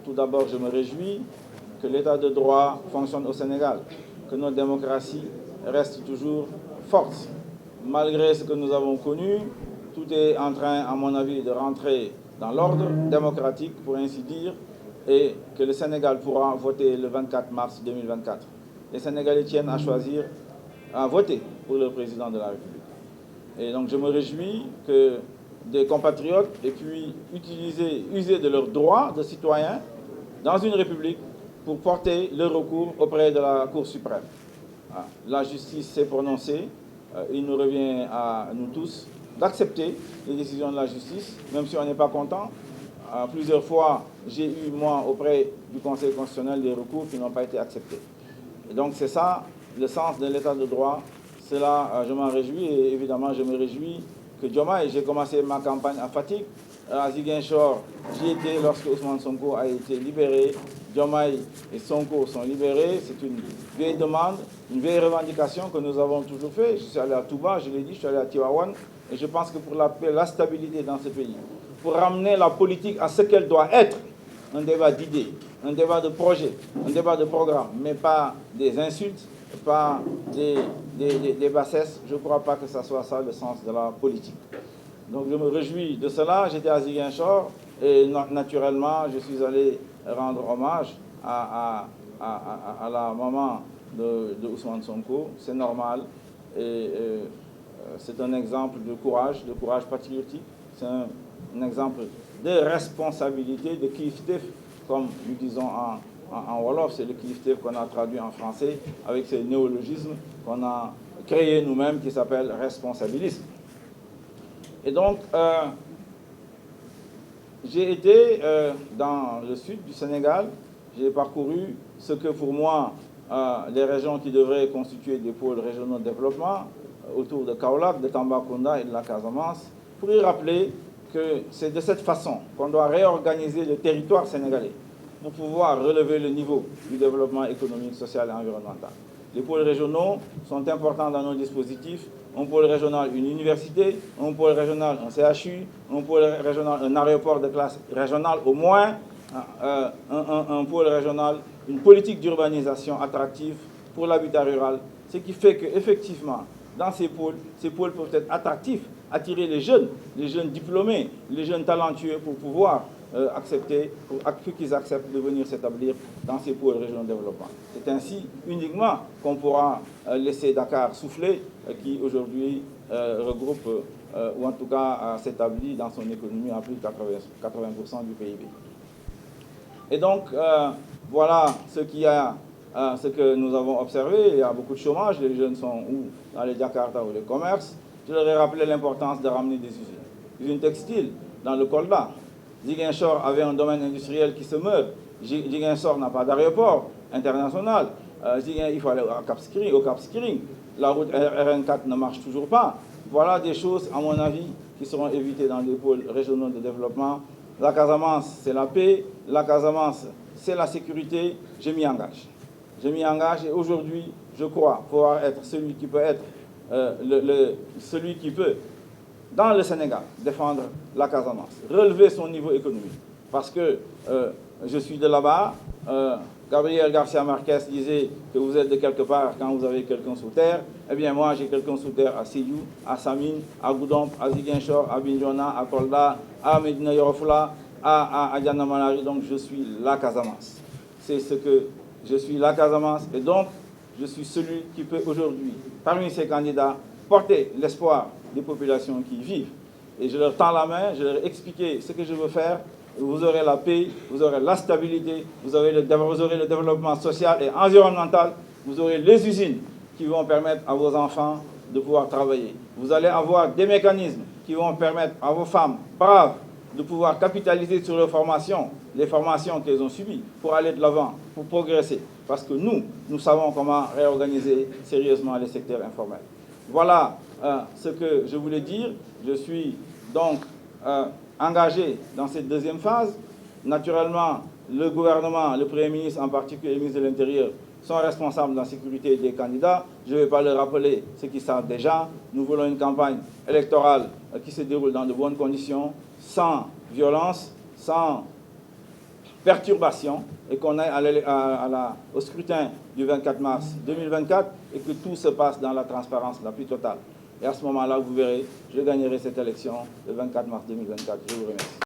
Tout d'abord, je me réjouis que l'état de droit fonctionne au Sénégal, que notre démocratie reste toujours forte. Malgré ce que nous avons connu, tout est en train, à mon avis, de rentrer dans l'ordre démocratique, pour ainsi dire, et que le Sénégal pourra voter le 24 mars 2024. Les Sénégalais tiennent à choisir, à voter pour le président de la République. Et donc je me réjouis que des compatriotes aient pu user de leurs droits de citoyens dans une république pour porter le recours auprès de la Cour suprême. La justice s'est prononcée. Il nous revient à nous tous d'accepter les décisions de la justice, même si on n'est pas content. Plusieurs fois, j'ai eu, moi, auprès du Conseil constitutionnel, des recours qui n'ont pas été acceptés. Et donc c'est ça, le sens de l'état de droit. Cela, je m'en réjouis, et évidemment, je me réjouis que Diomaye, j'ai commencé ma campagne à Fatick, à Ziguinchor, j'y étais lorsque Ousmane Sonko a été libéré. Diomaye et Sonko sont libérés. C'est une vieille demande, une vieille revendication que nous avons toujours fait. Je suis allé à Touba, je l'ai dit, je suis allé à Tivaouane, et je pense que pour la paix, la stabilité dans ce pays, pour ramener la politique à ce qu'elle doit être, un débat d'idées, un débat de projets, un débat de programme, mais pas des insultes, pas des bassesses. Je ne crois pas que ce soit ça le sens de la politique. Donc je me réjouis de cela. J'étais à Ziguinchor et naturellement je suis allé rendre hommage à la maman de Ousmane Sonko. C'est normal et c'est un exemple de courage patriotique. C'est un exemple de responsabilité, de kilifteef, comme nous disons en Wolof. C'est le kilifteef qu'on a traduit en français avec ces néologismes qu'on a créés nous-mêmes qui s'appelle responsabilisme. Et donc, j'ai été dans le sud du Sénégal, j'ai parcouru ce que pour moi, les régions qui devraient constituer des pôles régionaux de développement, autour de Kaolack, de Tambacounda et de la Casamance, pour y rappeler que c'est de cette façon qu'on doit réorganiser le territoire sénégalais pour pouvoir relever le niveau du développement économique, social et environnemental. Les pôles régionaux sont importants dans nos dispositifs. Un pôle régional, une université, un pôle régional, un CHU, un pôle régional, un aéroport de classe régionale, au moins un pôle régional, une politique d'urbanisation attractive pour l'habitat rural, ce qui fait qu'effectivement, dans ces pôles peuvent être attractifs, attirer les jeunes diplômés, les jeunes talentueux pour pouvoir accepter, pour qu'ils acceptent de venir s'établir dans ces pôles régionaux de développement. C'est ainsi uniquement qu'on pourra laisser Dakar souffler, qui aujourd'hui regroupe, ou en tout cas s'établit dans son économie à plus de 80% du PIB. Et donc, voilà ce que nous avons observé. Il y a beaucoup de chômage, les jeunes sont dans les Jakarta ou les commerces. Je leur ai rappelé l'importance de ramener des usines textiles dans le Kolda. Ziguinchor avait un domaine industriel qui se meurt. Ziguinchor n'a pas d'aéroport international. Il faut aller au Cap Skirring. La route RN4 ne marche toujours pas. Voilà des choses, à mon avis, qui seront évitées dans les pôles régionaux de développement. La Casamance, c'est la paix. La Casamance, c'est la sécurité. Je m'y engage. Je m'y engage et aujourd'hui, je crois pouvoir être celui qui peut être celui qui peut, dans le Sénégal, défendre la Casamance, relever son niveau économique. Parce que je suis de là-bas. Gabriel Garcia Marquez disait que vous êtes de quelque part quand vous avez quelqu'un sous terre. Eh bien, moi, j'ai quelqu'un sous terre à Sédhiou, à Samine, à Goudomp, à Ziguinchor, à Bignona, à Kolda, à Médina Yoro Foulah, à Diana-Manari. Donc, je suis la Casamance. C'est ce que je suis, la Casamance. Et donc, je suis celui qui peut aujourd'hui, parmi ces candidats, porter l'espoir des populations qui y vivent. Et je leur tends la main, je leur ai expliqué ce que je veux faire. Vous aurez la paix, vous aurez la stabilité, vous aurez le développement social et environnemental, vous aurez les usines qui vont permettre à vos enfants de pouvoir travailler. Vous allez avoir des mécanismes qui vont permettre à vos femmes braves de pouvoir capitaliser sur les formations qu'elles ont subies pour aller de l'avant, pour progresser. Parce que nous savons comment réorganiser sérieusement les secteurs informels. Voilà ce que je voulais dire. Je suis donc engagé dans cette deuxième phase. Naturellement, le gouvernement, le Premier ministre en particulier, le ministre de l'Intérieur, sont responsables de la sécurité des candidats. Je ne vais pas leur rappeler ce qu'ils savent déjà. Nous voulons une campagne électorale qui se déroule dans de bonnes conditions, sans violence, sans perturbation et qu'on aille au scrutin du 24 mars 2024 et que tout se passe dans la transparence la plus totale. Et à ce moment-là, vous verrez, je gagnerai cette élection le 24 mars 2024. Je vous remercie.